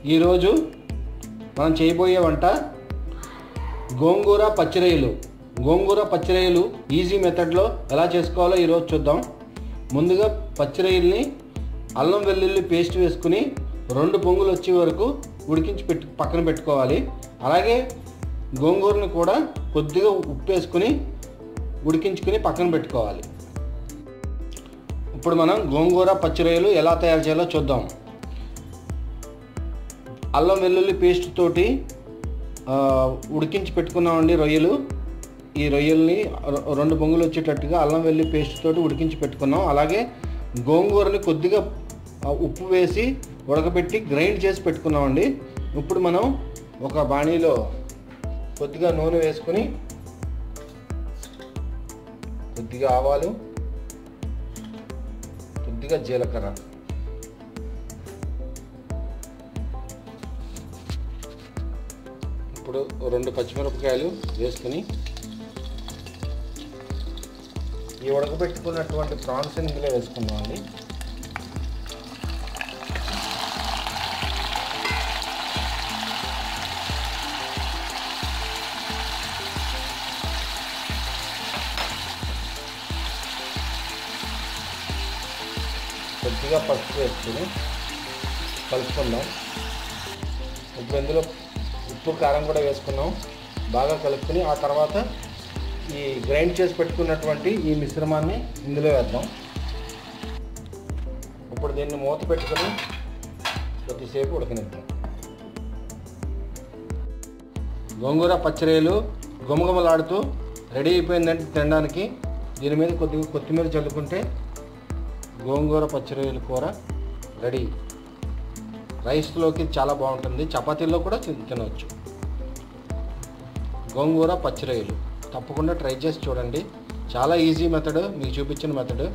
ఈరోజు మనం చేయబోయే వంట గోంగూర పచ్చిరొయ్యలు. గోంగూర పచ్చిరొయ్యలు ఈజీ మెథడ్లో ఎలా చేసుకోవాలో ఈరోజు చూద్దాం. ముందుగా పచ్చిరొయ్యల్ని అల్లం వెల్లుల్లి పేస్ట్ వేసుకుని 2 పొంగులు వచ్చే వరకు ఉడికించి పక్కన పెట్టుకోవాలి. అలాగే గోంగూరని కూడా కొద్దిగా ఉప్పు వేసుకుని ఉడికించుకుని పక్కన పెట్టుకోవాలి. ఇప్పుడు మనం గోంగూర పచ్చిరొయ్యలు ఎలా తయారు చేయాలో చూద్దాం. అల్లం వెల్లుల్లి పేస్ట్ తోటి ఉడికించి పెట్టుకున్నామండి రొయ్యలు. ఈ రొయ్యల్ని 2 పొంగులు వచ్చేటట్టుగా అల్లం వెల్లుల్లి పేస్ట్ తోటి ఉడికించి పెట్టుకున్నాం. అలాగే గోంగూరని కొద్దిగా ఉప్పు వేసి ఉడకబెట్టి గ్రైండ్ చేసి పెట్టుకున్నామండి. ఇప్పుడు మనం ఒక బాణీలో కొద్దిగా నూనె వేసుకుని కొద్దిగా ఆవాలు, కొద్దిగా జీలకర్ర, ఇప్పుడు 2 పచ్చిమిరపకాయలు వేసుకుని ఈ ఉడకబెట్టుకున్నటువంటి ప్రాన్స్ ఇందులో వేసుకుందామండి. కొద్దిగా పసుపు వేసుకుని కలుపుకుందాం. ఇప్పుడు ఇందులో ఉప్పు కారం కూడా వేసుకున్నాం. బాగా కలుపుకొని ఆ తర్వాత ఈ గ్రైండ్ చేసి పెట్టుకున్నటువంటి ఈ మిశ్రమాన్ని ఇందులో వేద్దాం. ఇప్పుడు దీన్ని మూత పెట్టుకొని కొద్దిసేపు ఉడకనిద్దాం. గోంగూర పచ్చిరొయ్యలు గుమగుమలాడుతూ రెడీ అయిపోయిందంటే తినడానికి. దీని మీద కొద్దిగా కొత్తిమీర చల్లుకుంటే గోంగూర పచ్చిరొయ్యల కూర రెడీ. రైస్లోకి చాలా బాగుంటుంది, చపాతీల్లో కూడా తినవచ్చు. గోంగూర పచ్చిరొయ్యలు తప్పకుండా ట్రై చేసి చూడండి. చాలా ఈజీ మెథడ్, మీకు చూపించిన మెథడ్.